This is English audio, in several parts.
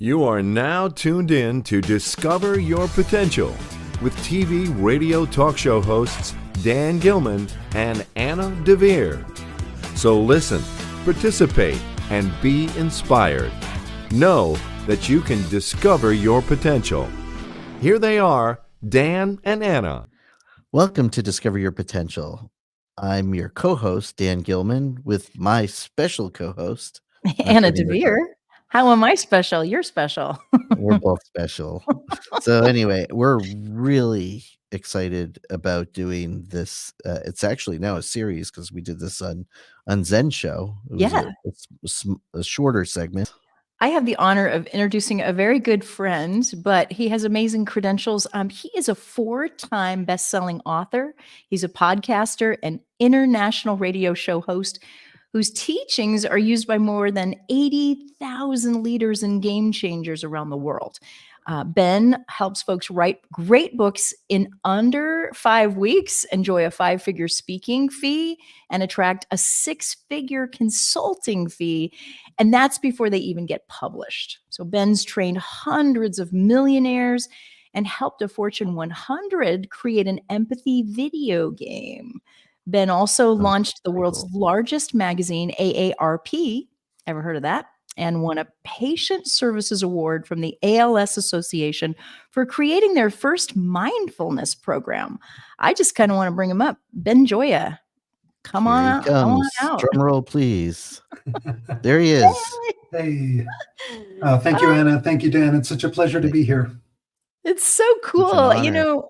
You are now tuned in to Discover Your Potential with TV radio talk show hosts Dan Gilman and Anna DeVere. So listen, participate, and be inspired. Know that you can discover your potential. Here they are, Dan and Anna. Welcome to Discover Your Potential. I'm your co-host, Dan Gilman, with my special co-host, Anna DeVere. How am I special? You're special. We're both special. So anyway, we're really excited about doing this. It's actually now a series because we did this on Zen Show. It was a shorter segment. I have the honor of introducing a very good friend, but he has amazing credentials. He is a 4-time best-selling author. He's a podcaster and international radio show host whose teachings are used by more than 80,000 leaders and game changers around the world. Ben helps folks write great books in under 5 weeks, enjoy a 5-figure speaking fee, and attract a 6-figure consulting fee. And that's before they even get published. So Ben's trained hundreds of millionaires and helped a Fortune 100 create an empathy video game. Ben also launched the world's largest magazine, AARP. Ever heard of that? And won a Patient Services Award from the ALS Association for creating their first mindfulness program. I just kind of want to bring him up. Ben Gioia, come on out. Drum roll, please. There he is. Hey. Thank you, Anna. Thank you, Dan. It's such a pleasure to be here. It's so cool. You know,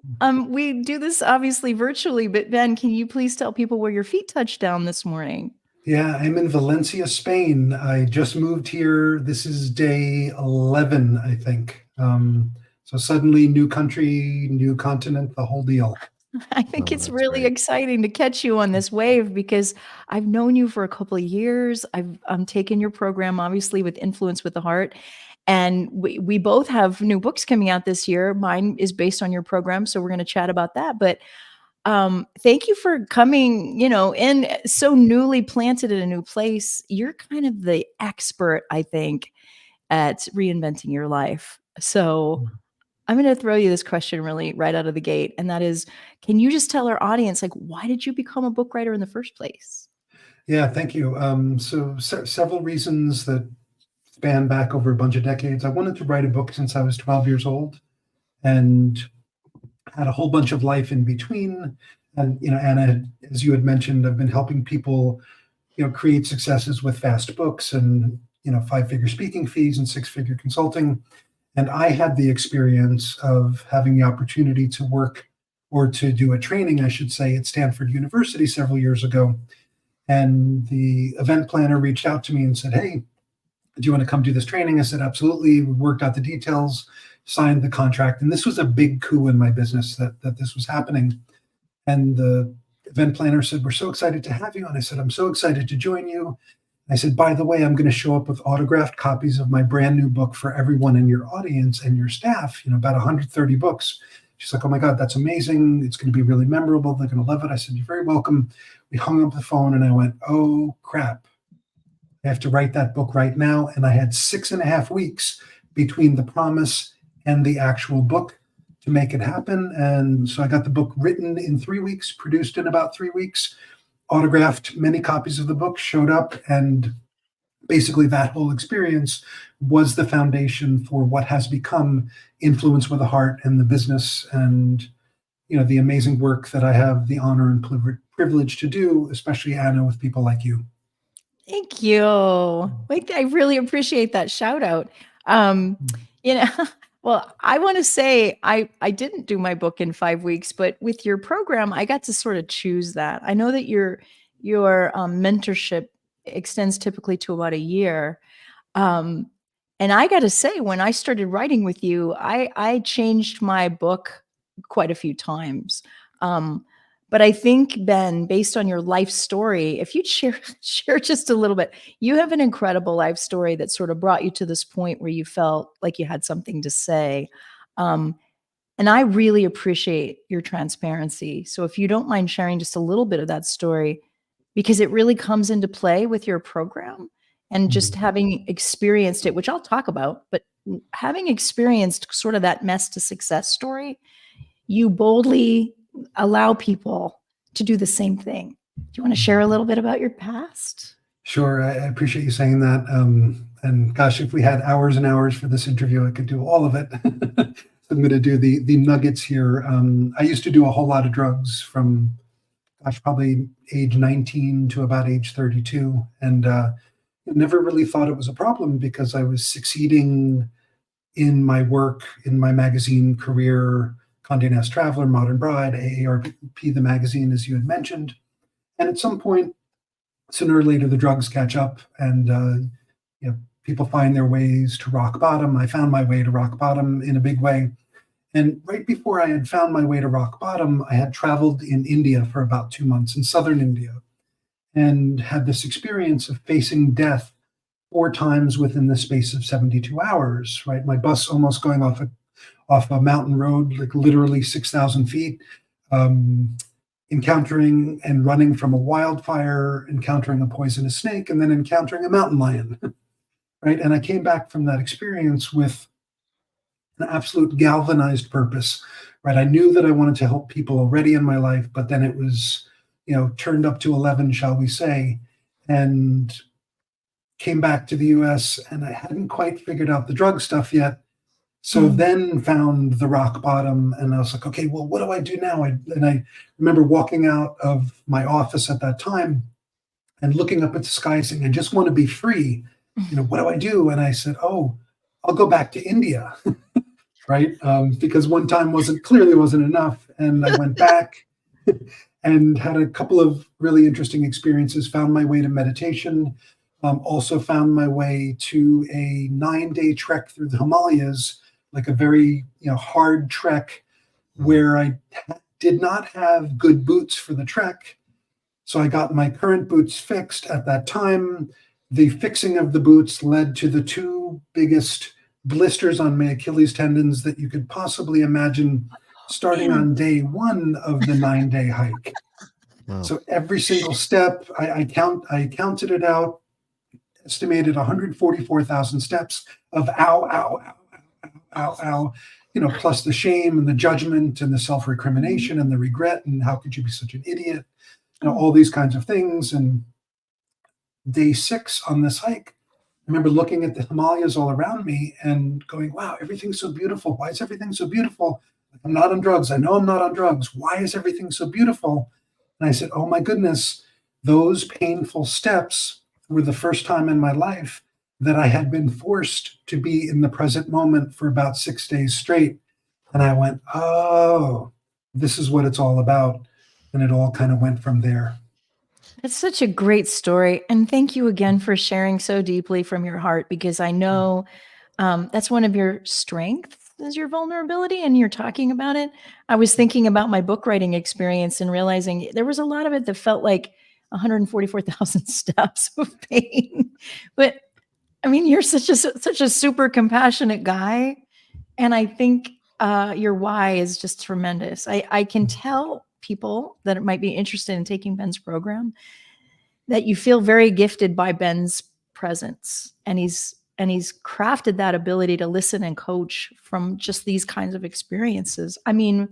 we do this obviously virtually, but Ben, can you please tell people where your feet touched down this morning? Yeah, I'm in Valencia, Spain. I just moved here. This is day 11, I think. So suddenly new country, new continent, the whole deal. I think it's really exciting to catch you on this wave because I've known you for a couple of years. I've taken your program, obviously, with Influence with the Heart. And we both have new books coming out this year. Mine is based on your program, so we're going to chat about that. But thank you for coming, in so newly planted in a new place. You're kind of the expert, I think, at reinventing your life. So I'm going to throw you this question really right out of the gate. And that is, can you just tell our audience, why did you become a book writer in the first place? Yeah, thank you. Several reasons that span back over a bunch of decades. I wanted to write a book since I was 12 years old and had a whole bunch of life in between. And, Anna, as you had mentioned, I've been helping people, create successes with fast books and, 5-figure speaking fees and 6-figure consulting. And I had the experience of having the opportunity to work or to do a training, I should say, at Stanford University several years ago. And the event planner reached out to me and said, hey, do you want to come do this training? I said, absolutely. We worked out the details, signed the contract. And this was a big coup in my business that this was happening. And the event planner said, we're so excited to have you. And I said, I'm so excited to join you. I said, by the way, I'm going to show up with autographed copies of my brand new book for everyone in your audience and your staff, about 130 books. She's like, oh my God, that's amazing. It's going to be really memorable. They're going to love it. I said, you're very welcome. We hung up the phone and I went, oh crap. I have to write that book right now. And I had 6.5 weeks between the promise and the actual book to make it happen. And so I got the book written in 3 weeks, produced in about 3 weeks, autographed many copies of the book, showed up. And basically that whole experience was the foundation for what has become Influence with a Heart and the business and, the amazing work that I have the honor and privilege to do, especially Anna, with people like you. Thank you. I really appreciate that shout out. Well, I want to say I didn't do my book in 5 weeks, but with your program, I got to sort of choose that. I know that your mentorship extends typically to about a year. And I got to say, when I started writing with you, I changed my book quite a few times. But I think, Ben, based on your life story, if you'd share just a little bit, you have an incredible life story that sort of brought you to this point where you felt like you had something to say. And I really appreciate your transparency. So if you don't mind sharing just a little bit of that story, because it really comes into play with your program And just having experienced it, which I'll talk about, but having experienced sort of that mess to success story, you boldly allow people to do the same thing. Do you want to share a little bit about your past? Sure. I appreciate you saying that. And gosh, if we had hours and hours for this interview, I could do all of it. So I'm going to do the nuggets here. I used to do a whole lot of drugs from, gosh, probably age 19 to about age 32. And never really thought it was a problem because I was succeeding in my work, in my magazine career, Condé Nast Traveler, Modern Bride, AARP, the magazine, as you had mentioned. And at some point, sooner or later, the drugs catch up and people find their ways to rock bottom. I found my way to rock bottom in a big way. And right before I had found my way to rock bottom, I had traveled in India for about 2 months, in southern India, and had this experience of facing death 4 times within the space of 72 hours, right? My bus almost going off a mountain road, like literally 6,000 feet, encountering and running from a wildfire, encountering a poisonous snake, and then encountering a mountain lion, right? And I came back from that experience with an absolute galvanized purpose, right? I knew that I wanted to help people already in my life, but then it was, turned up to 11, shall we say, and came back to the US, and I hadn't quite figured out the drug stuff yet. So then found the rock bottom, and I was like, okay, well, what do I do now? And I remember walking out of my office at that time and looking up at the sky saying, I just want to be free. What do I do? And I said, oh, I'll go back to India, right? Because one time clearly wasn't enough. And I went back and had a couple of really interesting experiences, found my way to meditation, also found my way to a 9-day trek through the Himalayas, like a very hard trek where I did not have good boots for the trek. So I got my current boots fixed at that time. The fixing of the boots led to the 2 biggest blisters on my Achilles tendons that you could possibly imagine starting on day 1 of the 9-day hike. Wow. So every single step, I counted it out, estimated 144,000 steps of ow, ow, ow, ow, ow, plus the shame and the judgment and the self-recrimination and the regret and how could you be such an idiot, all these kinds of things. And day 6 on this hike, I remember looking at the Himalayas all around me and going, wow, everything's so beautiful. Why is everything so beautiful? I'm not on drugs. I know I'm not on drugs. Why is everything so beautiful? And I said, oh my goodness, those painful steps were the first time in my life that I had been forced to be in the present moment for about 6 days straight. And I went, oh, this is what it's all about. And it all kind of went from there. That's such a great story. And thank you again for sharing so deeply from your heart, because I know that's one of your strengths is your vulnerability, and you're talking about it. I was thinking about my book writing experience and realizing there was a lot of it that felt like 144,000 steps of pain. But I mean, you're such a super compassionate guy. And I think your why is just tremendous. I can tell people that might be interested in taking Ben's program that you feel very gifted by Ben's presence. And he's crafted that ability to listen and coach from just these kinds of experiences. I mean,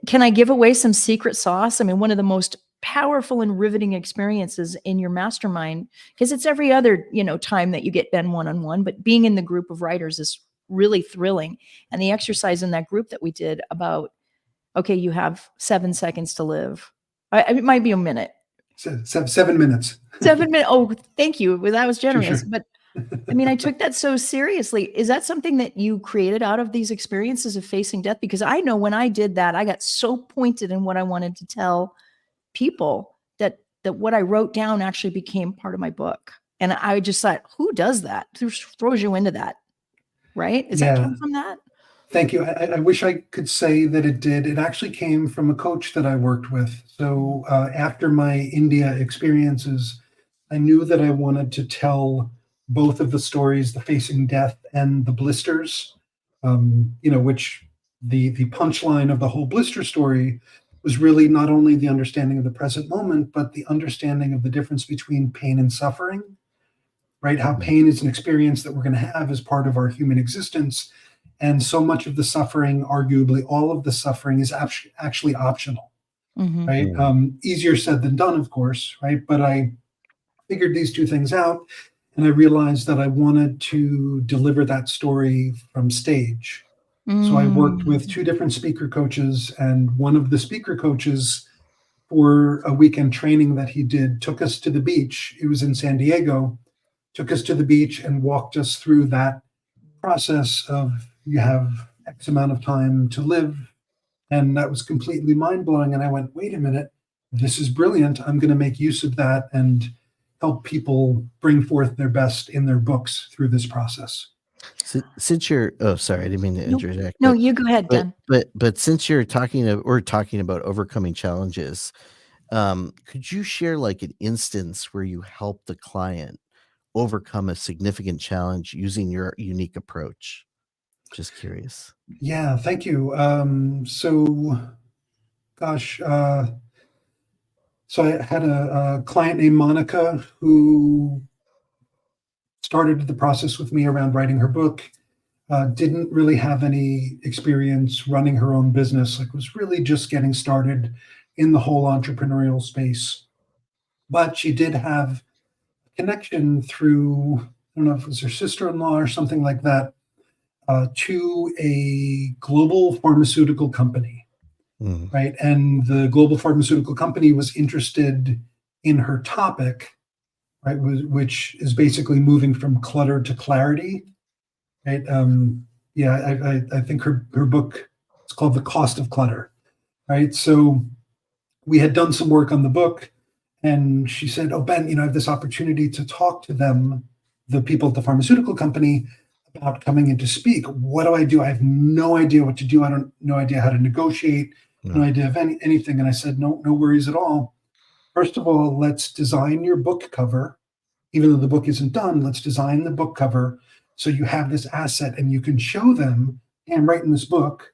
can I give away some secret sauce? I mean, one of the most powerful and riveting experiences in your mastermind, because it's every other, time that you get Ben one-on-one, but being in the group of writers is really thrilling. And the exercise in that group that we did about, okay, you have 7 seconds to live. It might be a minute. 7 minutes. 7 minutes. Oh, thank you. Well, that was generous. Sure. But I mean, I took that so seriously. Is that something that you created out of these experiences of facing death? Because I know when I did that, I got so pointed in what I wanted to tell people that what I wrote down actually became part of my book. And I just thought, who does that? Who throws you into that? Right? Is that come from that? Thank you. I wish I could say that it did. It actually came from a coach that I worked with. So after my India experiences, I knew that I wanted to tell both of the stories, the facing death and the blisters, which the punchline of the whole blister story was really not only the understanding of the present moment, but the understanding of the difference between pain and suffering, right? How pain is an experience that we're going to have as part of our human existence. And so much of the suffering, arguably all of the suffering, is actually optional, right? Easier said than done, of course, right? But I figured these two things out, and I realized that I wanted to deliver that story from stage. So I worked with two different speaker coaches, and one of the speaker coaches, for a weekend training that he did, took us to the beach. It was in San Diego, took us to the beach and walked us through that process of, you have X amount of time to live. And that was completely mind-blowing. And I went, wait a minute, this is brilliant. I'm going to make use of that and help people bring forth their best in their books through this process. Since you're, oh, sorry, I didn't mean to interject. No, you go ahead, Dan. But since we're talking about overcoming challenges, could you share like an instance where you helped a client overcome a significant challenge using your unique approach? Just curious. Yeah, thank you. So I had a client named Monica who started the process with me around writing her book. Didn't really have any experience running her own business, like was really just getting started in the whole entrepreneurial space. But she did have a connection through, I don't know if it was her sister-in-law or something like that, to a global pharmaceutical company, right? And the global pharmaceutical company was interested in her topic, right, which is basically moving from clutter to clarity, right? I think her book is called The Cost of Clutter, right? So we had done some work on the book, and she said, oh, Ben, I have this opportunity to talk to them, the people at the pharmaceutical company, about coming in to speak. What do I do? I have no idea what to do. No idea how to negotiate, no idea of anything. And I said, no worries at all. First of all, let's design your book cover. Even though the book isn't done, let's design the book cover so you have this asset and you can show them, hey, I'm writing this book,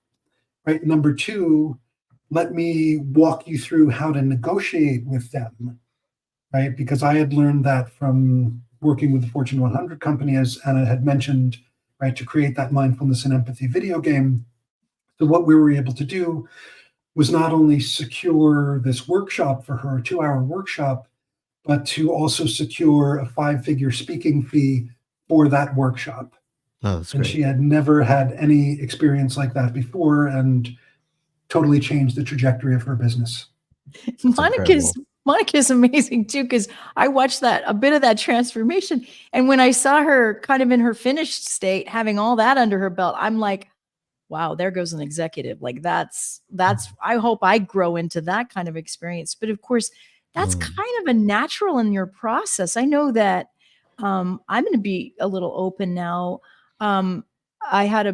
right? Number two, let me walk you through how to negotiate with them, right? Because I had learned that from working with the Fortune 100 company, as Anna had mentioned, right, to create that mindfulness and empathy video game. So what we were able to do was not only secure this workshop for her, a 2-hour workshop, but to also secure a 5-figure speaking fee for that workshop. Oh, that's and great. She had never had any experience like that before, and totally changed the trajectory of her business. Monica's amazing too, because I watched a bit of that transformation. And when I saw her kind of in her finished state, having all that under her belt, I'm like, wow, there goes an executive. Like that's, I hope I grow into that kind of experience. But of course, that's kind of a natural in your process. I know that I'm going to be a little open now. I had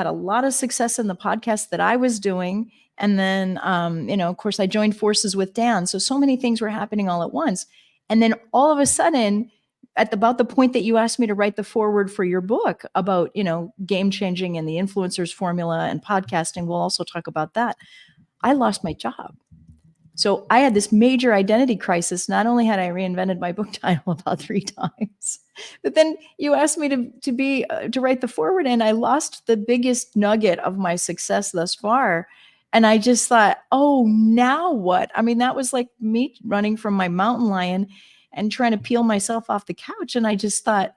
a lot of success in the podcast that I was doing. And then, of course, I joined forces with Dan. So many things were happening all at once. And then all of a sudden, at about the point that you asked me to write the foreword for your book about, game changing and the influencers formula and podcasting, we'll also talk about that. I lost my job. So I had this major identity crisis. Not only had I reinvented my book title about 3 times, but then you asked me to write the foreword, and I lost the biggest nugget of my success thus far. And I just thought, oh, now what? I mean, that was like me running from my mountain lion and trying to peel myself off the couch. And I just thought,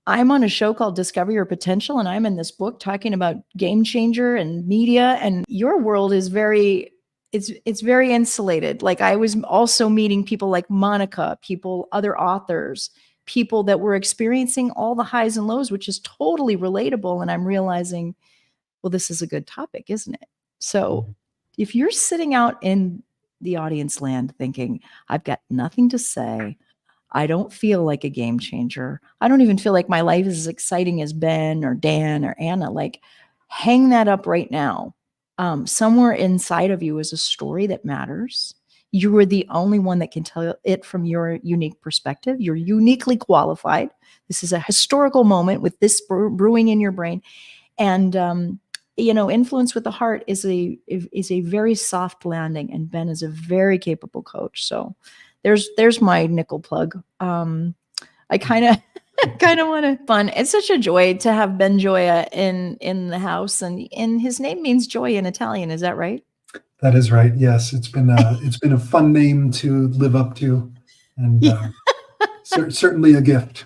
I'm on a show called Discover Your Potential, and I'm in this book talking about game changer and media. And your world is it's very insulated. Like I was also meeting people like Monica, other authors, people that were experiencing all the highs and lows, which is totally relatable. And I'm realizing, well, this is a good topic, isn't it? So if you're sitting out in the audience land thinking, I've got nothing to say, I don't feel like a game changer, I don't even feel like my life is as exciting as Ben or Dan or Anna, like hang that up right now. Somewhere inside of you is a story that matters. You are the only one that can tell it from your unique perspective. You're uniquely qualified. This is a historical moment with this brewing in your brain. And, influence with the heart is a very soft landing, and Ben is a very capable coach. So there's my nickel plug. I kind of kind of want to fun. It's such a joy to have Ben Gioia in the house, and his name means joy in Italian. Is that right? That is right. Yes, it's been a fun name to live up to, and Yeah. certainly a gift.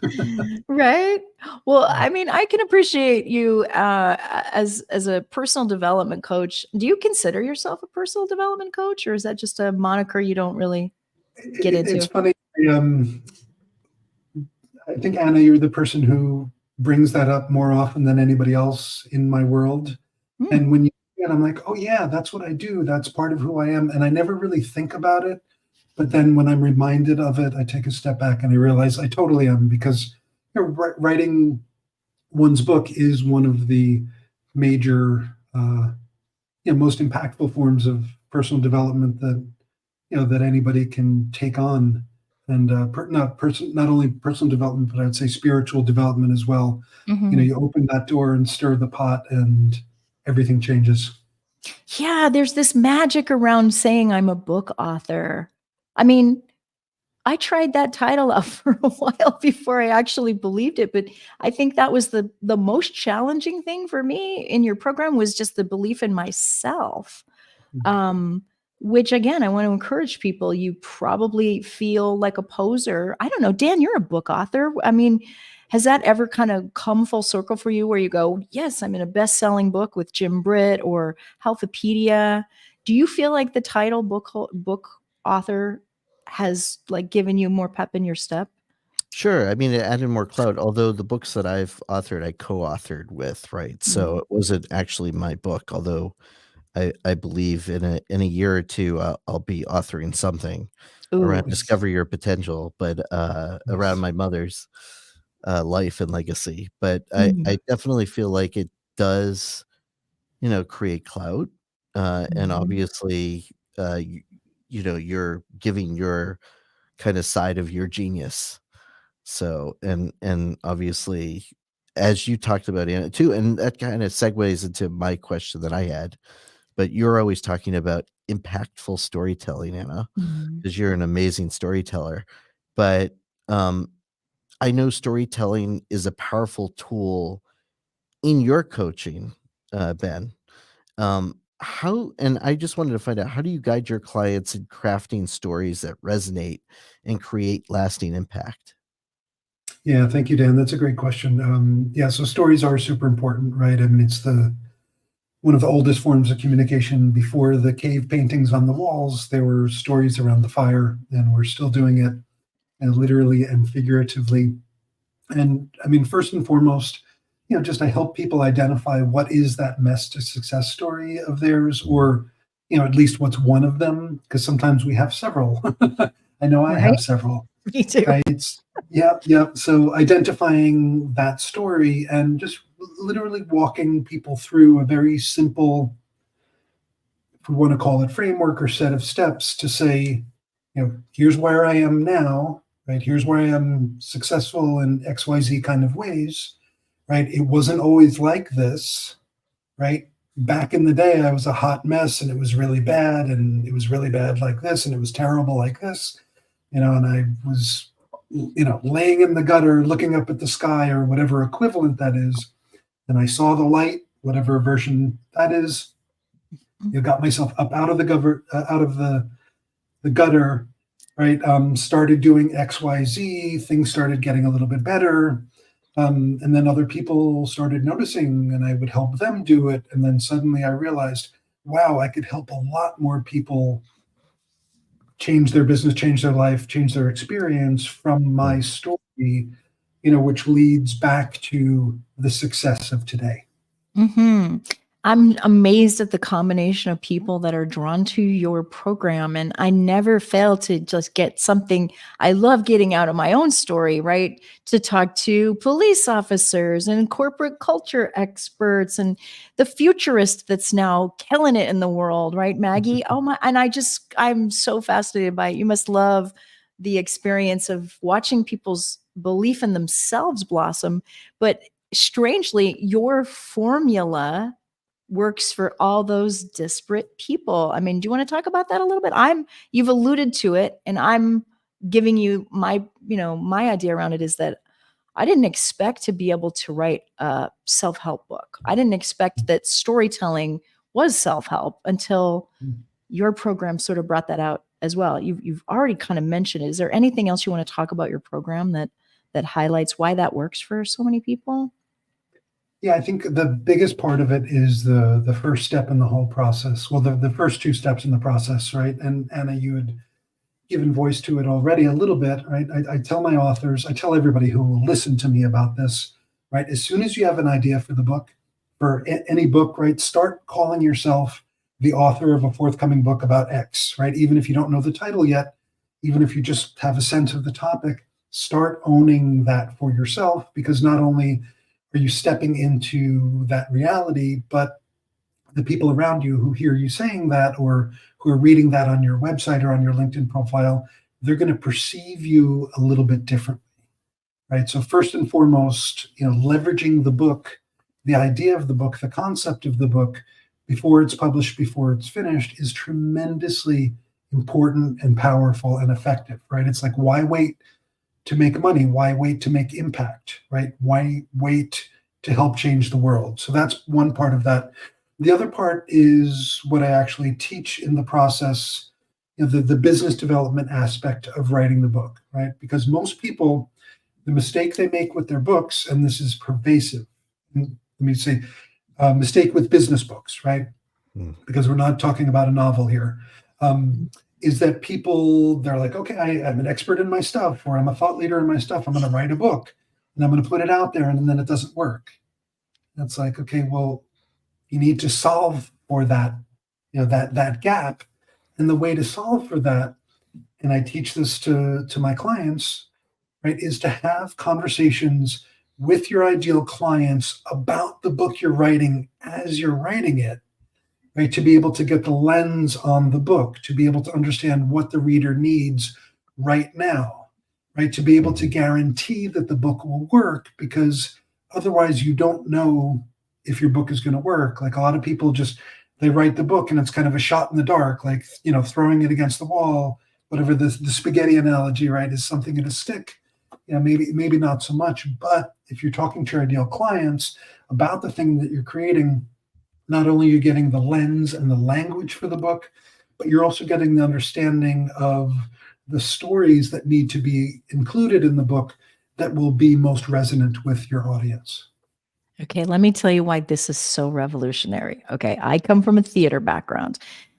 Right. Well, I mean, I can appreciate you as a personal development coach. Do you consider yourself a personal development coach, or is that just a moniker you don't really get It's into? funny. I think Anna, you're the person who brings that up more often than anybody else in my world. Hmm. And when you and I'm like, oh yeah, that's what I do. That's part of who I am. And I never really think about it. But then when I'm reminded of it, I take a step back and I realize I totally am, because writing one's book is one of the major, most impactful forms of personal development that that anybody can take on, and not only personal development, but I'd say spiritual development as well. Hmm. You open that door and stir the pot, and everything changes. Yeah, there's this magic around saying I'm a book author. I mean, I tried that title out for a while before I actually believed it, but I think that was the most challenging thing for me in your program, was just the belief in myself. Um, which again, I want to encourage people. You probably feel like a poser. I don't know, Dan, you're a book author. I mean, has that ever kind of come full circle for you where you go, yes, I'm in a best-selling book with Jim Britt or Healthopedia? Do you feel like the title book author has like given you more pep in your step? Sure. I mean, it added more clout, although the books that I've authored, I co-authored with, right? So Mm. it wasn't actually my book, although I believe in a year or two, I'll be authoring something around Ooh. Yes. discover your potential, but around Yes. my mother's life and legacy. But I Mm. definitely feel like it does, create clout, and Mhm. obviously, you're giving your kind of side of your genius. So, and obviously, as you talked about Anna too, and that kind of segues into my question that I had, but you're always talking about impactful storytelling, Anna, Mhm. because you're an amazing storyteller. But um, I know storytelling is a powerful tool in your coaching, Ben. How, and I just wanted to find out, how do you guide your clients in crafting stories that resonate and create lasting impact? Yeah, thank you, Dan. That's a great question. Yeah, so stories are super important, right? I mean, it's the one of the oldest forms of communication. Before the cave paintings on the walls, there were stories around the fire, and we're still doing it, and literally and figuratively. And I mean, first and foremost, just I help people identify what is that mess to success story of theirs, or at least what's one of them, because sometimes we have several. I know I Right? have several. Me too. Right? Yeah, yeah. So identifying that story and just literally walking people through a very simple, if we want to call it framework or set of steps, to say, here's where I am now, right? Here's where I am successful in XYZ kind of ways, right? It wasn't always like this, right? Back in the day, I was a hot mess, and it was really bad, and it was really bad like this, and it was terrible like this, and I was, laying in the gutter, looking up at the sky, or whatever equivalent that is. And I saw the light, whatever version that is. Got myself up out of out of the gutter, right? Started doing XYZ. Things started getting a little bit better. And then other people started noticing, and I would help them do it. And then suddenly I realized, wow, I could help a lot more people change their business, change their life, change their experience from my story, which leads back to the success of today. Hmm. I'm amazed at the combination of people that are drawn to your program. And I never fail to just get something. I love getting out of my own story, right? To talk to police officers and corporate culture experts and the futurist that's now killing it in the world, right, Maggie? Oh my, and I'm so fascinated by it. You must love the experience of watching people's belief in themselves blossom. But strangely, your formula works for all those disparate people. I mean, do you want to talk about that a little bit? You've alluded to it, and I'm giving you my idea around it is that I didn't expect to be able to write a self-help book. I didn't expect that storytelling was self-help until your program sort of brought that out as well. You've already kind of mentioned it. Is there anything else you want to talk about your program that highlights why that works for so many people? Yeah, I think the biggest part of it is the first step in the whole process. Well, the first two steps in the process, right? And Anna, you had given voice to it already a little bit, right? I tell my authors, I tell everybody who will listen to me about this, right? As soon as you have an idea for the book, for any book, right? Start calling yourself the author of a forthcoming book about X, right? Even if you don't know the title yet, even if you just have a sense of the topic, start owning that for yourself, because not only are you stepping into that reality, but the people around you who hear you saying that, or who are reading that on your website or on your LinkedIn profile, they're going to perceive you a little bit differently, right? So first and foremost, leveraging the book, the idea of the book, the concept of the book, before it's published, before it's finished, is tremendously important and powerful and effective, right? It's like, why wait to make money? Why wait to make impact, right? Why wait to help change the world? So that's one part of that. The other part is what I actually teach in the process, the business development aspect of writing the book, right? Because most people, the mistake they make with their books, and this is pervasive, let me say, mistake with business books, right? Because we're not talking about a novel here, is that people, they're like, okay, I'm an expert in my stuff, or I'm a thought leader in my stuff. I'm going to write a book and I'm going to put it out there, and then it doesn't work. And it's like, okay, well, you need to solve for that, that gap. And the way to solve for that, and I teach this to my clients, right, is to have conversations with your ideal clients about the book you're writing as you're writing it, right? To be able to get the lens on the book, to be able to understand what the reader needs right now, right? To be able to guarantee that the book will work, because otherwise you don't know if your book is going to work. Like, a lot of people they write the book and it's kind of a shot in the dark, like, throwing it against the wall, whatever the spaghetti analogy, right, is something going to stick. Maybe not so much, but if you're talking to your ideal clients about the thing that you're creating, not only are you getting the lens and the language for the book, but you're also getting the understanding of the stories that need to be included in the book that will be most resonant with your audience. Okay, let me tell you why this is so revolutionary. Okay, I come from a theater background.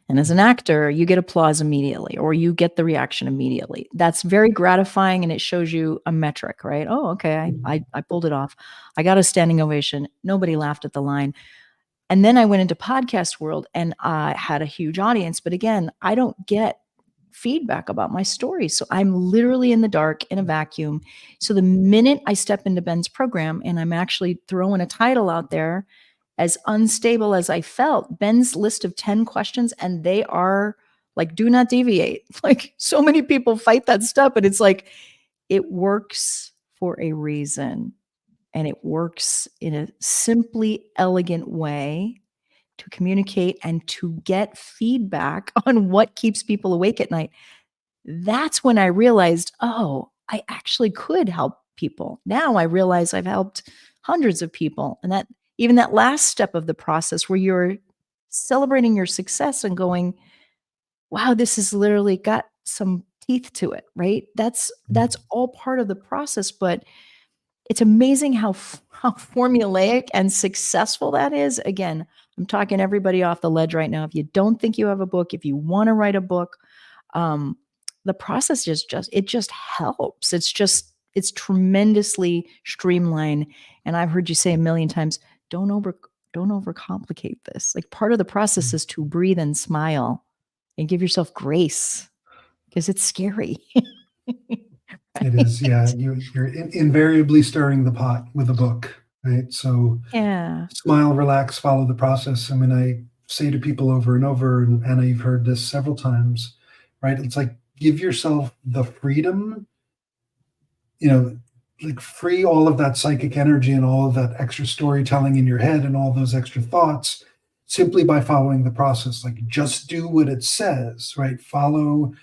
And as an actor, you get applause immediately, or you get the reaction immediately. That's very gratifying, and it shows you a metric, right? Oh, okay, I pulled it off. I got a standing ovation. Nobody laughed at the line. And then I went into podcast world and I had a huge audience. But again, I don't get feedback about my stories. So I'm literally in the dark in a vacuum. So the minute I step into Ben's program and I'm actually throwing a title out there, as unstable as I felt, Ben's list of 10 questions, and they are like, do not deviate. Like, so many people fight that stuff, but it's like, it works for a reason. And it works in a simply elegant way to communicate and to get feedback on what keeps people awake at night. That's when I realized, oh, I actually could help people. Now I realize I've helped hundreds of people. And that even that last step of the process where you're celebrating your success and going, wow, this has literally got some teeth to it, right? That's all part of the process. But it's amazing how formulaic and successful that is. Again, I'm talking everybody off the ledge right now. If you don't think you have a book, if you want to write a book, the process just helps. It's tremendously streamlined. And I've heard you say a million times, don't overcomplicate this. Like, part of the process is to breathe and smile and give yourself grace, because it's scary. It is, yeah. You're invariably stirring the pot with a book, right? So Yeah. smile, relax, follow the process. I mean, I say to people over and over, and Anna, you've heard this several times, right? It's like, give yourself the freedom, like, free all of that psychic energy and all of that extra storytelling in your head and all those extra thoughts simply by following the process. Like, just do what it says, right? Follow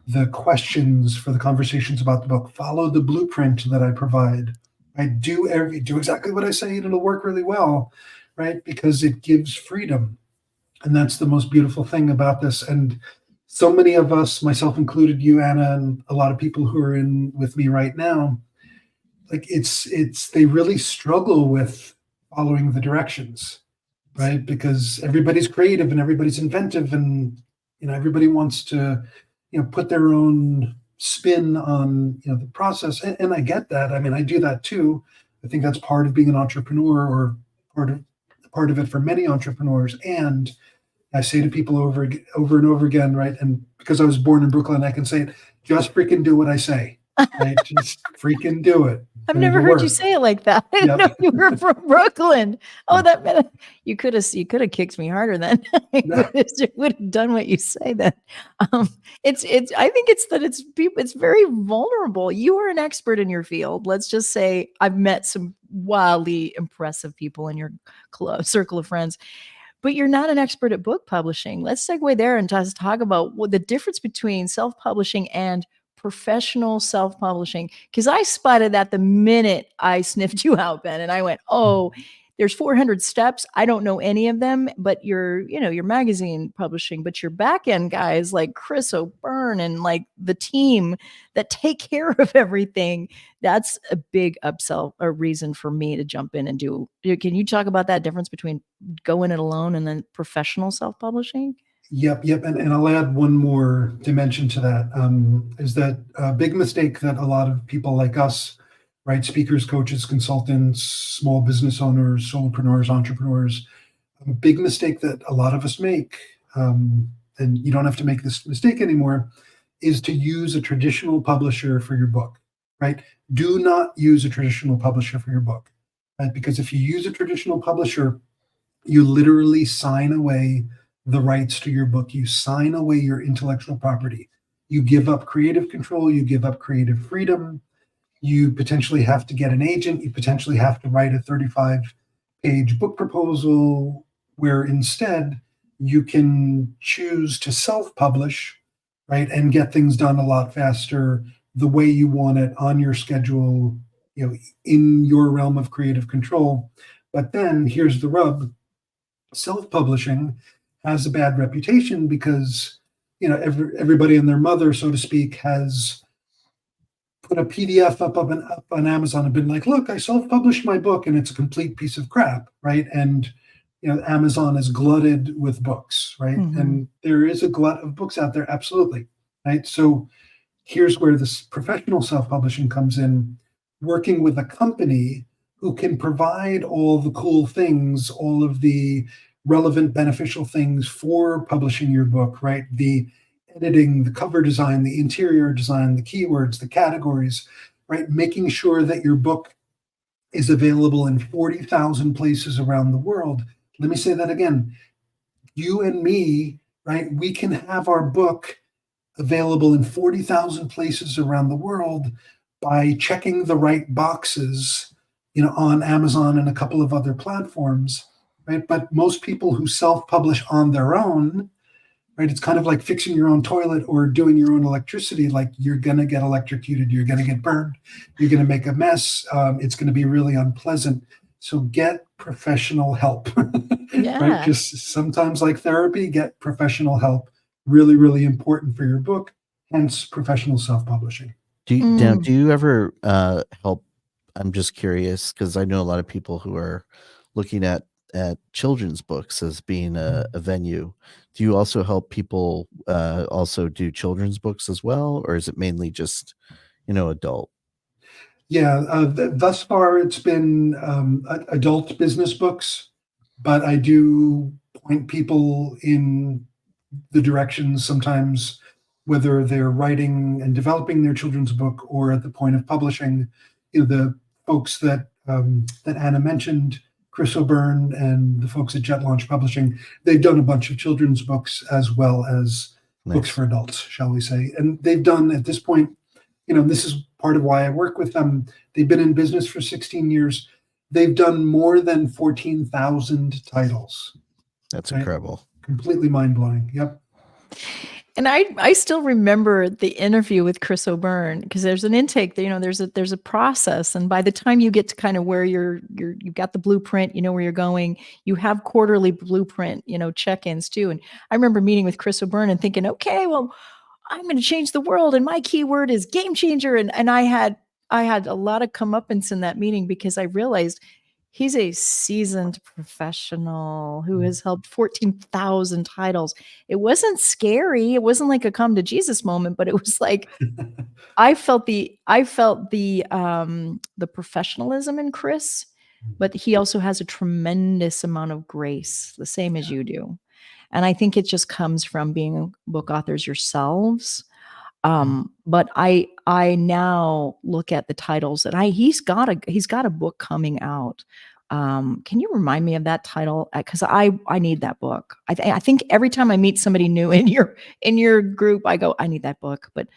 the questions for the conversations about the book. Follow the blueprint that I provide. I do exactly what I say, and it'll work really well, right? Because it gives freedom. And that's the most beautiful thing about this. And so many of us, myself included, you, Anna, and a lot of people who are in with me right now, like they really struggle with following the directions, right? Because everybody's creative and everybody's inventive, and everybody wants to put their own spin on the process. And I get that. I mean, I do that too. I think that's part of being an entrepreneur, or part of it for many entrepreneurs. And I say to people over and over again, right? And because I was born in Brooklyn, I can say it: just freaking do what I say, right? Just freaking do it. I've never heard you say it like that. I didn't know you were from Brooklyn. Oh, that meant you could have kicked me harder then. You would have done what you say then. I think it's very vulnerable. You are an expert in your field. Let's just say I've met some wildly impressive people in your circle of friends, but you're not an expert at book publishing. Let's segue there and just talk about what the difference between self-publishing and professional self-publishing, because I spotted that the minute I sniffed you out, Ben, and I went, oh, there's 400 steps. I don't know any of them, but your magazine publishing, but your back end guys like Chris O'Byrne and like the team that take care of everything. That's a big upsell, a reason for me to jump in and do. Can you talk about that difference between going it alone and then professional self-publishing? Yep. And I'll add one more dimension to that, is that a big mistake that a lot of people like us, right, speakers, coaches, consultants, small business owners, solopreneurs, entrepreneurs, a big mistake that a lot of us make, and you don't have to make this mistake anymore, is to use a traditional publisher for your book, right? Do not use a traditional publisher for your book, right? Because if you use a traditional publisher, you literally sign away the rights to your book. You sign away your intellectual property. You give up creative control. You give up creative freedom. You potentially have to get an agent. You potentially have to write a 35-page book proposal, where instead you can choose to self-publish, right, and get things done a lot faster, the way you want it, on your schedule, in your realm of creative control. But then here's the rub: self-publishing has a bad reputation because everybody and their mother, so to speak, has put a PDF up on Amazon and been like, look, I self-published my book, and it's a complete piece of crap, right? And Amazon is glutted with books, right? Mm-hmm. And there is a glut of books out there, absolutely, right? So here's where this professional self-publishing comes in, working with a company who can provide all the cool things, all of the relevant, beneficial things for publishing your book, right? The editing, the cover design, the interior design, the keywords, the categories, right? Making sure that your book is available in 40,000 places around the world. Let me say that again. You and me, right? We can have our book available in 40,000 places around the world by checking the right boxes, on Amazon and a couple of other platforms. Right? But most people who self-publish on their own, right, it's kind of like fixing your own toilet or doing your own electricity. Like, you're going to get electrocuted, you're going to get burned, you're going to make a mess. It's going to be really unpleasant. So get professional help, Yeah. Right? Just sometimes, like therapy, get professional help. Really, really important for your book, hence professional self-publishing. Do you ever help? I'm just curious, because I know a lot of people who are looking at children's books as being a venue. Do you also help people also do children's books as well, or is it mainly just adult? Yeah, thus far it's been adult business books, but I do point people in the directions sometimes, whether they're writing and developing their children's book or at the point of publishing. The folks that Anna mentioned, Chris O'Byrne and the folks at Jet Launch Publishing, they've done a bunch of children's books as well as books for adults, shall we say. And they've done, at this point, this is part of why I work with them. They've been in business for 16 years. They've done more than 14,000 titles. That's incredible. Completely mind-blowing. Yep. And I still remember the interview with Chris O'Byrne, because there's an intake, there's a process. And by the time you get to kind of where you've got the blueprint, where you're going, you have quarterly blueprint, check-ins too. And I remember meeting with Chris O'Byrne and thinking, okay, well, I'm going to change the world, and my keyword is game changer. And I had a lot of comeuppance in that meeting, because I realized he's a seasoned professional who has helped 14,000 titles. It wasn't scary. It wasn't like a come to Jesus moment, but it was like I felt the professionalism in Chris, but he also has a tremendous amount of grace, the same as you do. And I think it just comes from being book authors yourselves. But I now look at the titles that he's got a book coming out. Can you remind me of that title? Because I need that book. I think every time I meet somebody new in your group, I go, I need that book. But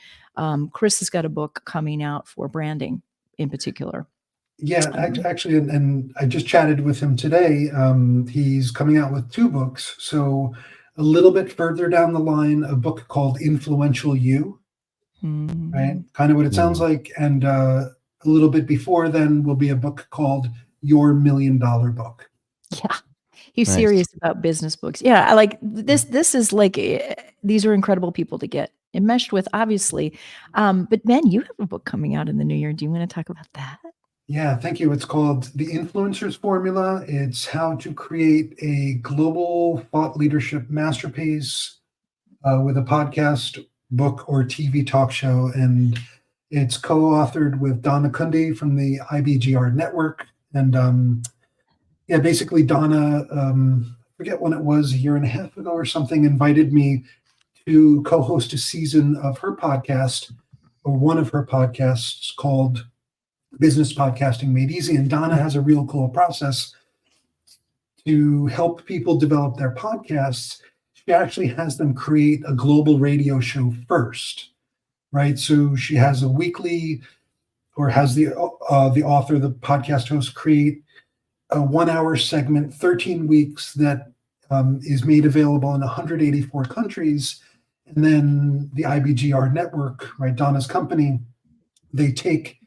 Chris has got a book coming out for branding in particular. Yeah, actually, and I just chatted with him today. He's coming out with 2 books. So a little bit further down the line, a book called Influential You. Right, kind of what it sounds like. And a little bit before then will be a book called Your $1 Million Book. Yeah, he's serious about business books. Yeah, I like this. This is like, these are incredible people to get enmeshed with, obviously. But Ben, you have a book coming out in the new year. Do you want to talk about that? Yeah, thank you. It's called The Influencer's Formula. It's how to create a global thought leadership masterpiece with a podcast, book, or TV talk show. And it's co-authored with Donna Kunde from the IBGR network. And basically Donna, forget when it was, a year and a half ago or something, invited me to co-host a season of her podcast, or one of her podcasts, called Business Podcasting Made Easy. And Donna has a real cool process to help people develop their podcasts. She actually has them create a global radio show first, right? So she has a weekly, or has the author, the podcast host, create a 1-hour segment, 13 weeks, that is made available in 184 countries. And then the IBGR network, right, Donna's company, they take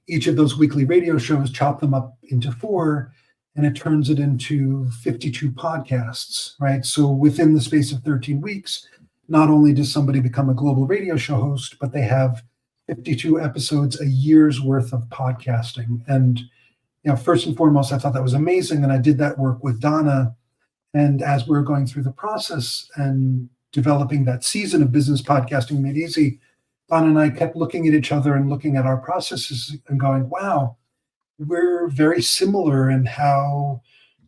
each of those weekly radio shows, chop them up into 4, and it turns it into 52 podcasts, right? So within the space of 13 weeks, not only does somebody become a global radio show host, but they have 52 episodes, a year's worth of podcasting. And first and foremost, I thought that was amazing. And I did that work with Donna. And as we were going through the process and developing that season of Business Podcasting Made Easy, Donna and I kept looking at each other and looking at our processes and going, wow, we're very similar in how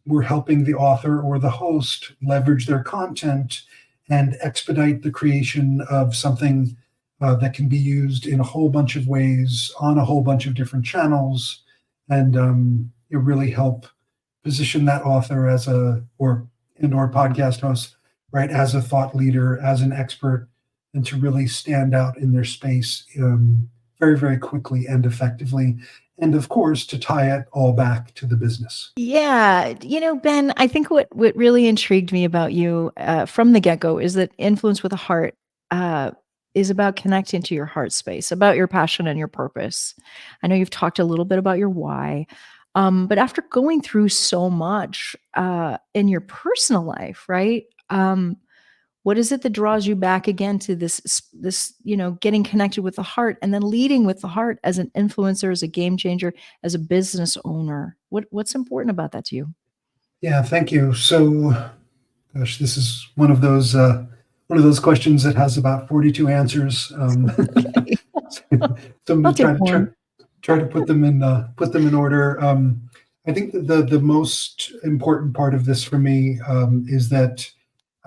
we're helping the author or the host leverage their content and expedite the creation of something that can be used in a whole bunch of ways on a whole bunch of different channels, and really help position that author as or podcast host, right, as a thought leader, as an expert, and to really stand out in their space very, very quickly and effectively. And of course, to tie it all back to the business. Yeah. Ben, I think what really intrigued me about you from the get-go is that Influence with a Heart is about connecting to your heart space, about your passion and your purpose. I know you've talked a little bit about your why, but after going through so much in your personal life, right? What is it that draws you back again to this, getting connected with the heart, and then leading with the heart as an influencer, as a game changer, as a business owner? What's important about that to you? Yeah, thank you. So, gosh, this is one of those questions that has about 42 answers. So I'm going to try to put them in order. I think that the most important part of this for me is that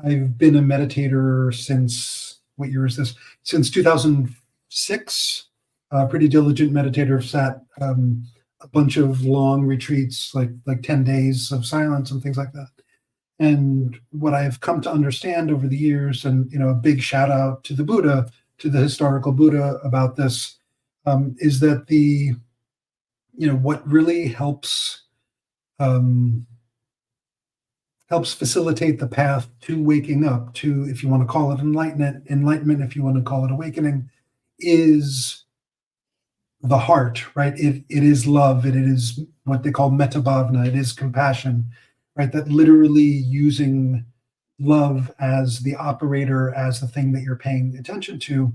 I've been a meditator since, what year is this? Since 2006. Pretty diligent meditator. Sat a bunch of long retreats, like 10 days of silence and things like that. And what I've come to understand over the years, and a big shout out to the Buddha, to the historical Buddha about this, is that what really helps helps facilitate the path to waking up, to, if you want to call it enlightenment, if you want to call it awakening, is the heart, right? It is love. It is what they call metabhavna. It is compassion, right? That literally using love as the operator, as the thing that you're paying attention to,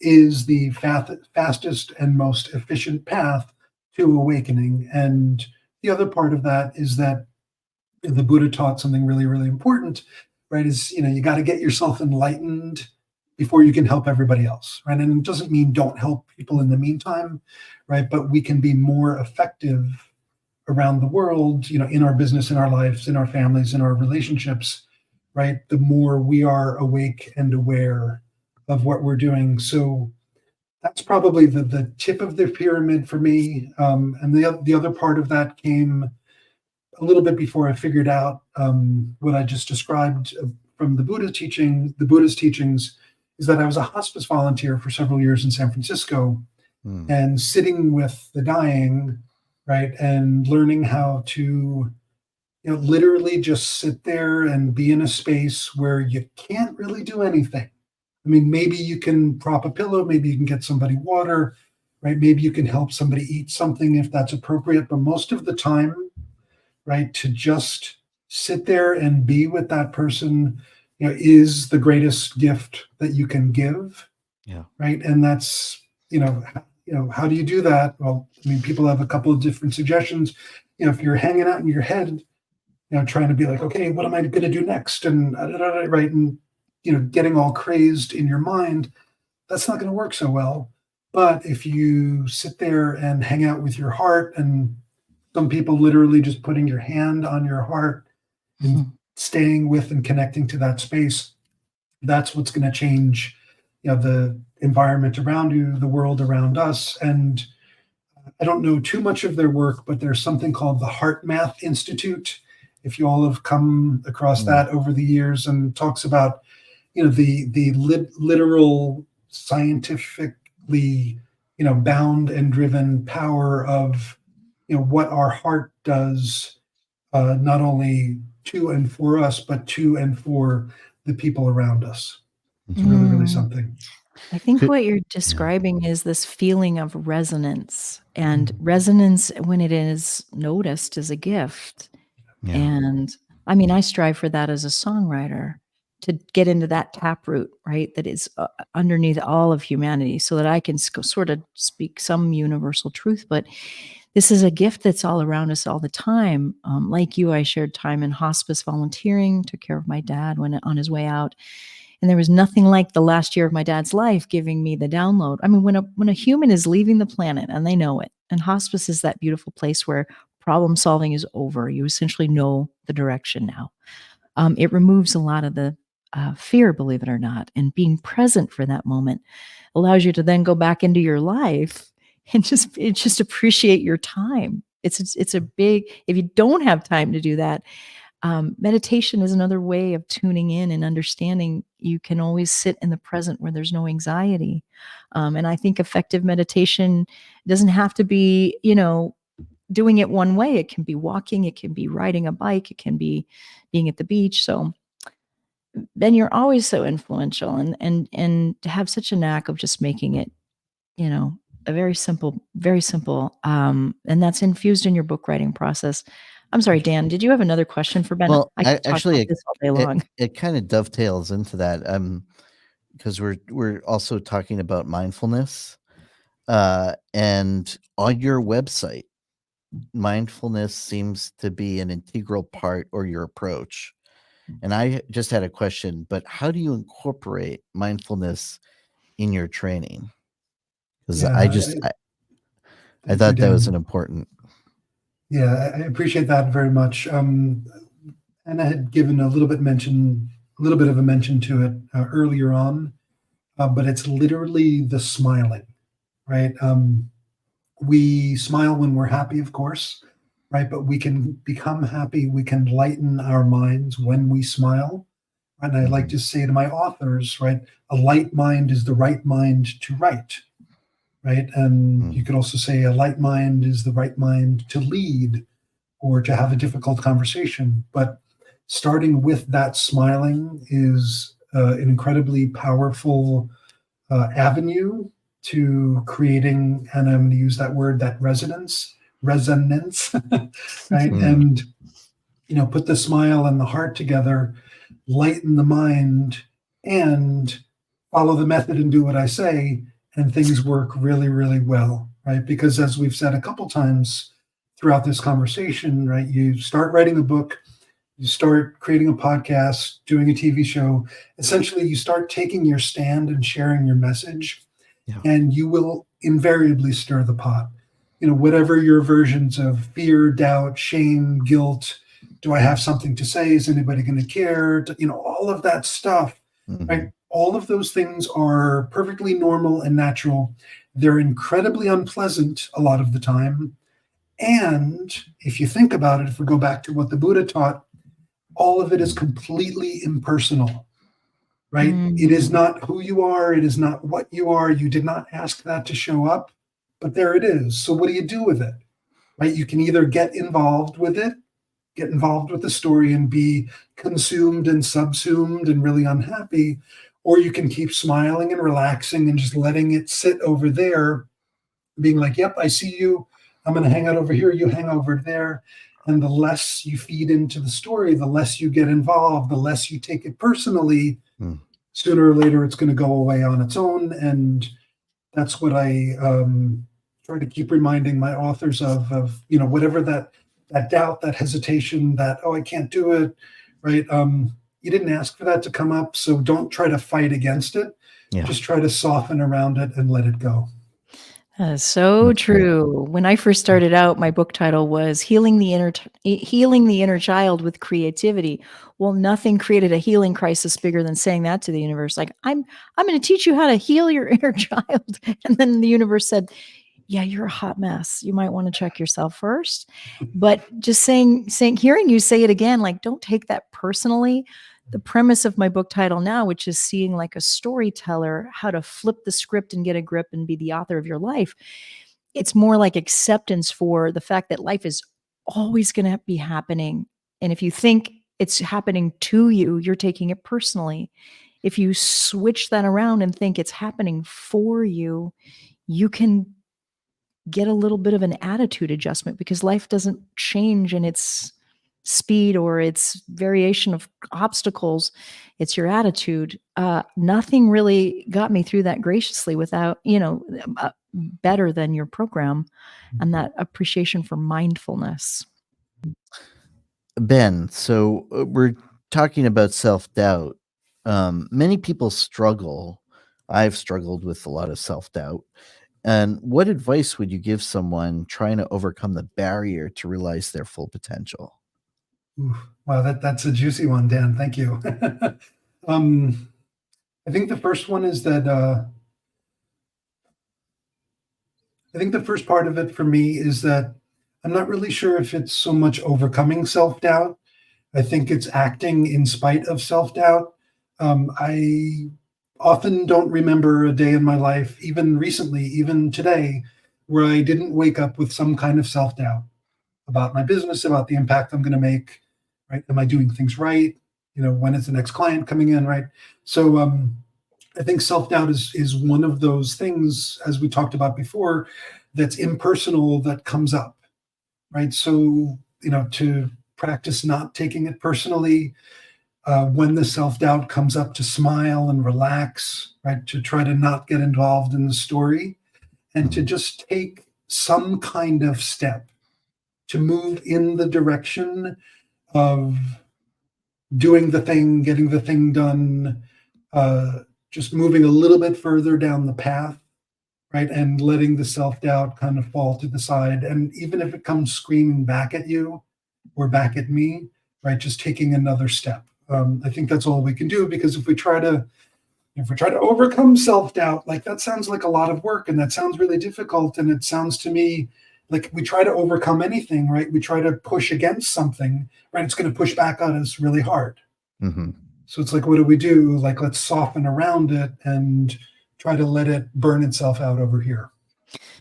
is the fastest and most efficient path to awakening. And the other part of that is that the Buddha taught something really, really important, right? Is, you got to get yourself enlightened before you can help everybody else, right? And it doesn't mean don't help people in the meantime, right? But we can be more effective around the world, in our business, in our lives, in our families, in our relationships, right? The more we are awake and aware of what we're doing. So that's probably the tip of the pyramid for me. And the other part of that came a little bit before I figured out what I just described from the Buddha's teachings, is that I was a hospice volunteer for several years in San Francisco, and sitting with the dying, right, and learning how to, literally just sit there and be in a space where you can't really do anything. I mean, maybe you can prop a pillow, maybe you can get somebody water, right? Maybe you can help somebody eat something if that's appropriate. But most of the time, right, to just sit there and be with that person, is the greatest gift that you can give. Yeah. Right. And that's, how do you do that? Well, I mean, people have a couple of different suggestions. If you're hanging out in your head, trying to be like, okay, what am I going to do next? And right. And, getting all crazed in your mind, that's not going to work so well. But if you sit there and hang out with your heart, and some people literally just putting your hand on your heart and staying with and connecting to that space, that's what's going to change, the environment around you, the world around us. And I don't know too much of their work, but there's something called the Heart Math Institute, if you all have come across that over the years, and talks about, the literal scientifically, bound and driven power of, what our heart does, not only to and for us, but to and for the people around us. It's really, really something. I think what you're describing is this feeling of resonance, and resonance, when it is noticed, is a gift. Yeah. And I mean, I strive for that as a songwriter, to get into that taproot, right? That is underneath all of humanity, so that I can sort of speak some universal truth. But this is a gift that's all around us all the time. Like you, I shared time in hospice volunteering, took care of my dad when on his way out. And there was nothing like the last year of my dad's life giving me the download. I mean, when a human is leaving the planet, and they know it, and hospice is that beautiful place where problem solving is over. You essentially know the direction now. It removes a lot of the fear, believe it or not, and being present for that moment allows you to then go back into your life and just appreciate your time. It's a big, if you don't have time to do that, meditation is another way of tuning in and understanding you can always sit in the present where there's no anxiety. And I think effective meditation doesn't have to be, doing it one way. It can be walking, it can be riding a bike, it can be being at the beach. So then you're always so influential, and to have such a knack of just making it, a very simple, and that's infused in your book writing process. I'm sorry, Dan, did you have another question for Ben? Well, I could talk actually, about this all day long. it kind of dovetails into that, because we're also talking about mindfulness, and on your website, mindfulness seems to be an integral part, or your approach. And I just had a question, but how do you incorporate mindfulness in your training? Because I thought that was an important. Yeah, I appreciate that very much. And I had given a little bit of a mention to it earlier on, but it's literally the smiling, right? We smile when we're happy, of course, right? But we can become happy. We can lighten our minds when we smile. And I like to say to my authors, right, a light mind is the right mind to write, right? And you could also say a light mind is the right mind to lead or to have a difficult conversation. But starting with that smiling is an incredibly powerful avenue to creating, and I'm going to use that word, that resonance, right? And, put the smile and the heart together, lighten the mind, and follow the method and do what I say, and things work really, really well, right? Because as we've said a couple times throughout this conversation, right, you start writing a book, you start creating a podcast, doing a TV show, essentially you start taking your stand and sharing your message, and you will invariably stir the pot. Whatever your versions of fear, doubt, shame, guilt, do I have something to say? Is anybody going to care? All of that stuff, right? All of those things are perfectly normal and natural. They're incredibly unpleasant a lot of the time. And if you think about it, if we go back to what the Buddha taught, all of it is completely impersonal, right? It is not who you are. It is not what you are. You did not ask that to show up, but there it is. So what do you do with it, right? You can either get involved with it, get involved with the story and be consumed and subsumed and really unhappy, or you can keep smiling and relaxing and just letting it sit over there, being like, yep, I see you. I'm going to hang out over here. You hang over there. And the less you feed into the story, the less you get involved, the less you take it personally, sooner or later it's going to go away on its own. And that's what I try to keep reminding my authors of whatever that doubt, that hesitation, that, oh, I can't do it, right? You didn't ask for that to come up, so don't try to fight against it. Just try to soften around it and let it go. So true. When I first started out, my book title was Healing the Inner Child with Creativity. Well, nothing created a healing crisis bigger than saying that to the universe. Like, I'm going to teach you how to heal your inner child. And then the universe said, yeah, you're a hot mess. You might want to check yourself first. But just hearing you say it again, like, don't take that personally. The premise of my book title now, which is seeing like a storyteller, how to flip the script and get a grip and be the author of your life. It's more like acceptance for the fact that life is always going to be happening. And if you think it's happening to you, you're taking it personally. If you switch that around and think it's happening for you, you can get a little bit of an attitude adjustment, because life doesn't change in its speed or its variation of obstacles. It's your attitude. Nothing really got me through that graciously without, better than your program and that appreciation for mindfulness. Ben, so we're talking about self-doubt. Many people struggle. I've struggled with a lot of self-doubt. And what advice would you give someone trying to overcome the barrier to realize their full potential? Wow, that's a juicy one, Dan. Thank you. I think the first one is that I think the first part of it for me is that I'm not really sure if it's so much overcoming self-doubt. I think it's acting in spite of self-doubt. I often don't remember a day in my life, even recently, even today, where I didn't wake up with some kind of self-doubt about my business, about the impact I'm going to make, right? Am I doing things right? When is the next client coming in, right? So I think self-doubt is one of those things, as we talked about before, that's impersonal, that comes up, right? So, to practice not taking it personally, when the self-doubt comes up, to smile and relax, right? To try to not get involved in the story, and to just take some kind of step to move in the direction of doing the thing, getting the thing done, just moving a little bit further down the path, right? And letting the self-doubt kind of fall to the side. And even if it comes screaming back at you or back at me, right? Just taking another step. I think that's all we can do, because if we try to overcome self-doubt, like, that sounds like a lot of work, and that sounds really difficult. And it sounds to me like we try to overcome anything, right? We try to push against something, right? It's going to push back on us really hard. So it's like, what do we do? Like, let's soften around it and try to let it burn itself out over here.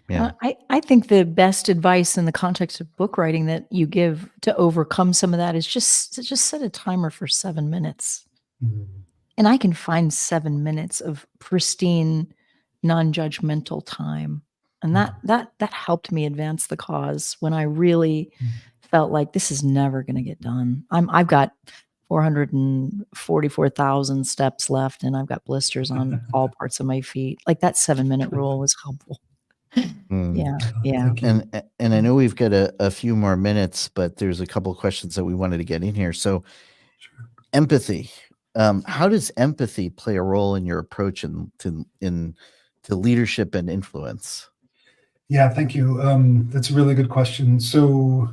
Yeah. I think the best advice in the context of book writing that you give to overcome some of that is just set a timer for 7 minutes. Mm. And I can find 7 minutes of pristine, non-judgmental time. And that helped me advance the cause when I really felt like this is never gonna get done. I've got 444,000 steps left, and I've got blisters on all parts of my feet. Like, that 7-minute rule was helpful. Mm. Yeah, yeah. Thank you. And I know we've got a few more minutes, but there's a couple of questions that we wanted to get in here. So Sure. empathy. How does empathy play a role in your approach to leadership and influence? Yeah, thank you. That's a really good question. So,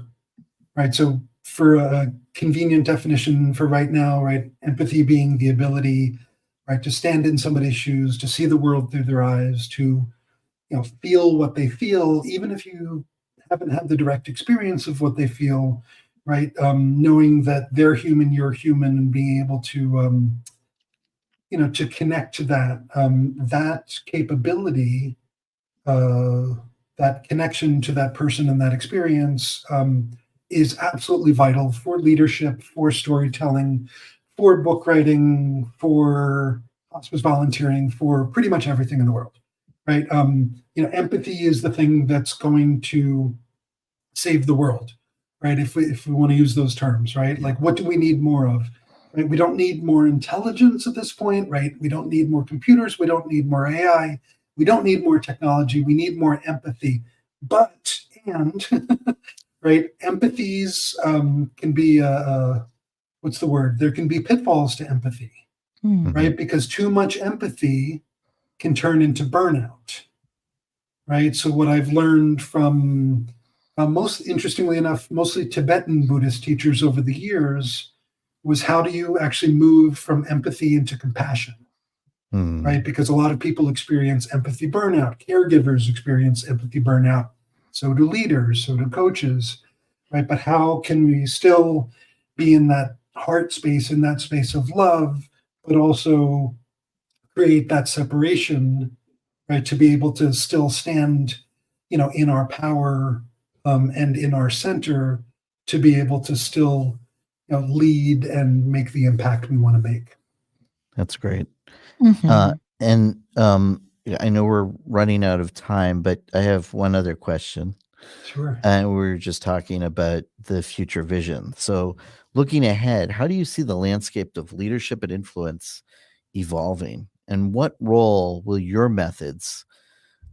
right, so for a convenient definition for right now, right, empathy being the ability, right, to stand in somebody's shoes, to see the world through their eyes, to feel what they feel, even if you haven't had the direct experience of what they feel, right? Knowing that they're human, you're human, and being able to, to connect to that, that capability, that connection to that person and that experience is absolutely vital for leadership, for storytelling, for book writing, for hospice volunteering, for pretty much everything in the world, right? Empathy is the thing that's going to save the world, right? If we want to use those terms, right? Like, what do we need more of? Right? We don't need more intelligence at this point, right? We don't need more computers. We don't need more AI. We don't need more technology. We need more empathy. But right, empathies can be what's the word? There can be pitfalls to empathy, right? Because too much empathy can turn into burnout, right? So what I've learned from most interestingly enough, mostly Tibetan Buddhist teachers over the years was how do you actually move from empathy into compassion, right? Because a lot of people experience empathy burnout. Caregivers experience empathy burnout. So do leaders, so do coaches, right? But how can we still be in that heart space, in that space of love, but also create that separation, right? To be able to still stand, in our power and in our center, to be able to still, lead and make the impact we want to make. That's great. Mhm. And I know we're running out of time, but I have one other question. Sure. And we were just talking about the future vision. So, looking ahead, how do you see the landscape of leadership and influence evolving? And what role will your methods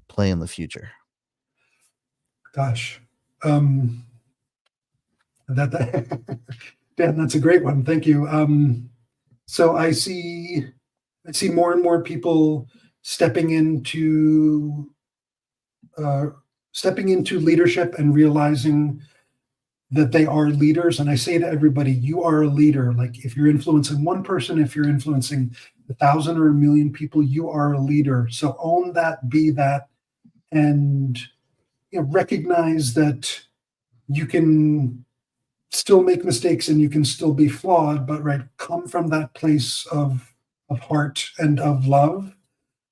play in the future? Gosh, that Dan, that's a great one. Thank you. So I see more and more people stepping into leadership and realizing that they are leaders. And I say to everybody, you are a leader. Like, if you're influencing one person, if you're influencing 1,000 or 1,000,000 people, you are a leader. So own that, be that, and recognize that you can still make mistakes and you can still be flawed, but right, come from that place of heart and of love,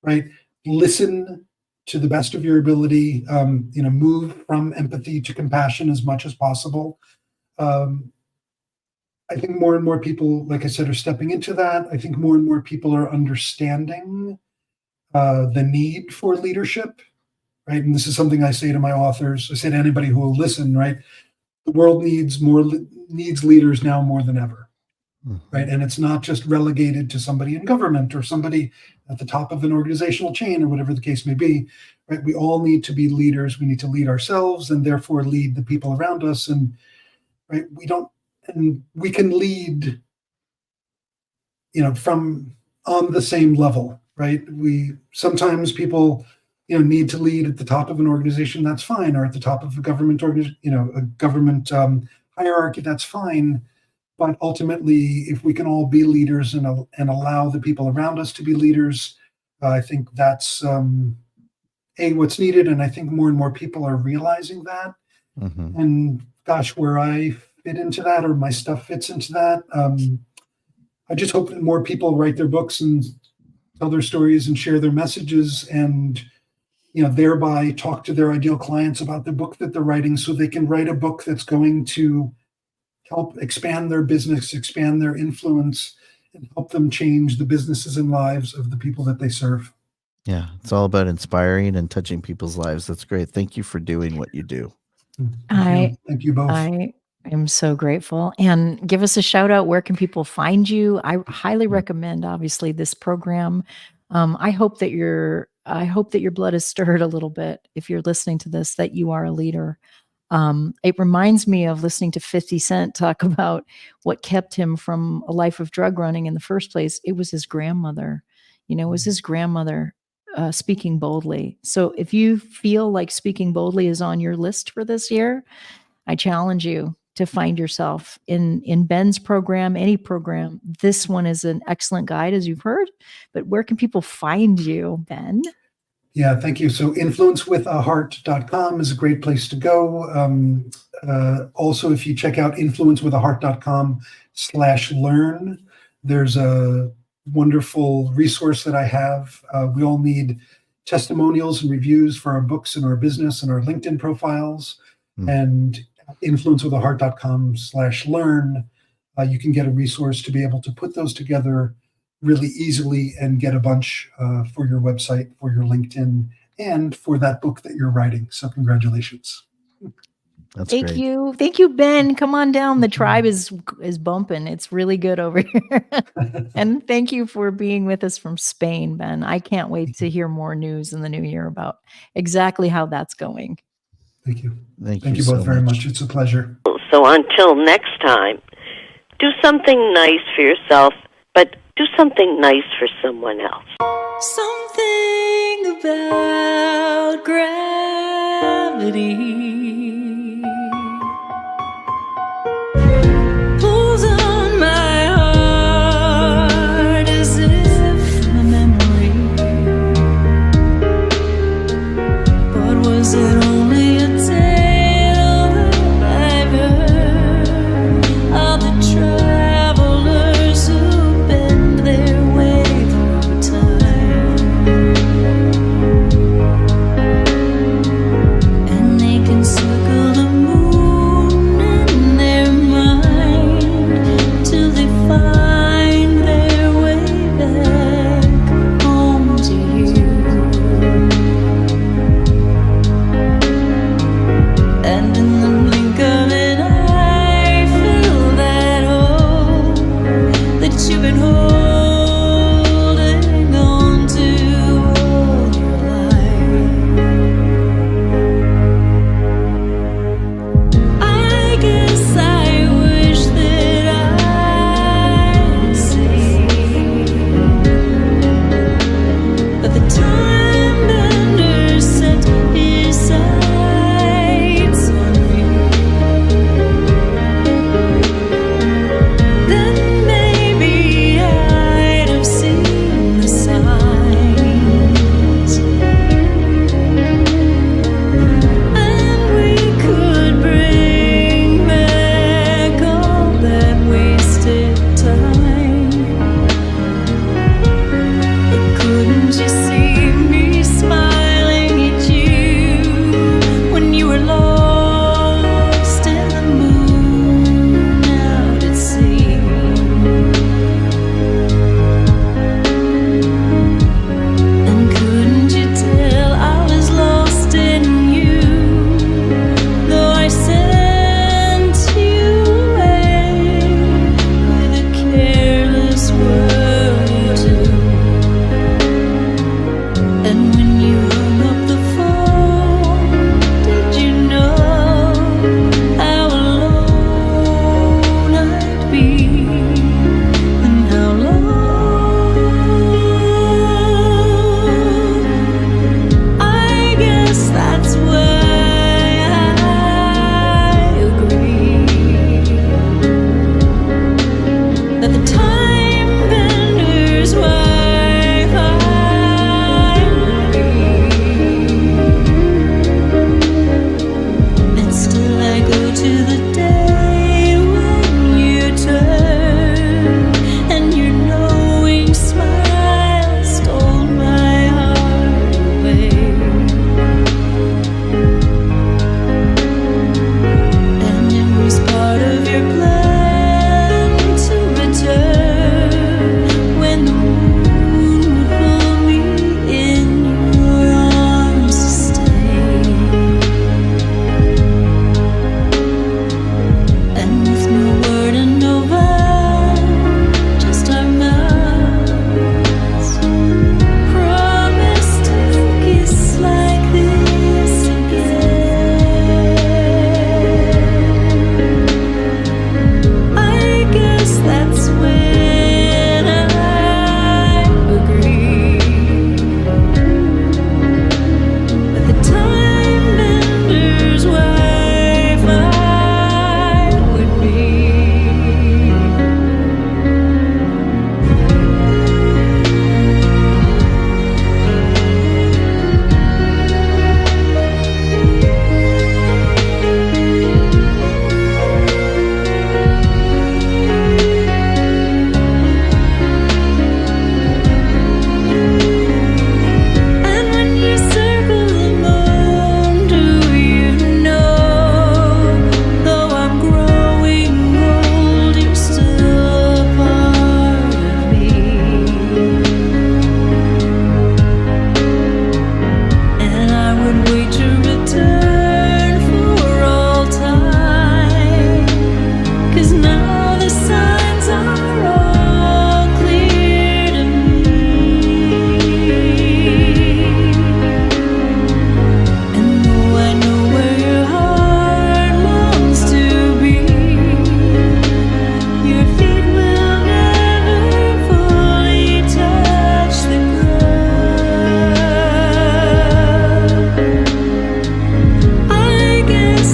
right? Listen to the best of your ability, move from empathy to compassion as much as possible. I think more and more people, like I said, are stepping into that. I think more and more people are understanding the need for leadership, right? And this is something I say to my authors. I say to anybody who will listen, right? The world needs leaders now more than ever, right? And it's not just relegated to somebody in government or somebody at the top of an organizational chain or whatever the case may be, right? We all need to be leaders. We need to lead ourselves and therefore lead the people around us. And right, we can lead, from on the same level, right? Sometimes people, need to lead at the top of an organization, that's fine, or at the top of a government hierarchy, that's fine. But ultimately, if we can all be leaders and allow the people around us to be leaders, I think that's what's needed. And I think more and more people are realizing that. And gosh, where I fit into that, or my stuff fits into that, I just hope that more people write their books and tell their stories and share their messages, and thereby talk to their ideal clients about the book that they're writing so they can write a book that's going to help expand their business, expand their influence, and help them change the businesses and lives of the people that they serve. Yeah, it's all about inspiring and touching people's lives. That's great. Thank you for doing what you do. Thank you both. I am so grateful. And give us a shout out. Where can people find you? I highly recommend, obviously, this program. I hope that your blood is stirred a little bit if you're listening to this, that you are a leader. It reminds me of listening to 50 Cent talk about what kept him from a life of drug running in the first place. It was his grandmother. It was his grandmother speaking boldly. So if you feel like speaking boldly is on your list for this year, I challenge you to find yourself in Ben's program, any program. This one is an excellent guide, as you've heard. But where can people find you, Ben? Yeah, thank you. So influenceWithAHeart.com is a great place to go. Also, if you check out influencewithaheart.com/learn, there's a wonderful resource that I have. We all need testimonials and reviews for our books and our business and our LinkedIn profiles. And influenceWithAHeart.com/learn, you can get a resource to be able to put those together really easily and get a bunch for your website, for your LinkedIn, and for that book that you're writing. So congratulations. That's Thank great. you. Thank you, Ben. Come on down. The tribe is bumping. It's really good over here. And thank you for being with us from Spain, Ben. I can't wait to hear more news in the new year about exactly how that's going. Thank you. Thank you you both so very much. much. It's a pleasure. So until next time, do something nice for yourself, but do something nice for someone else. Something about gravity pulls on my heart as if a memory. But was it only a tale I've heard of the travelers who bend their way through time, and they can see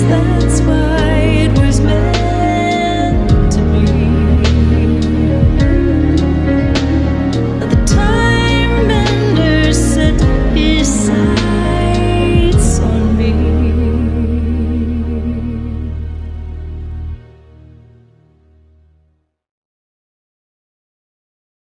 that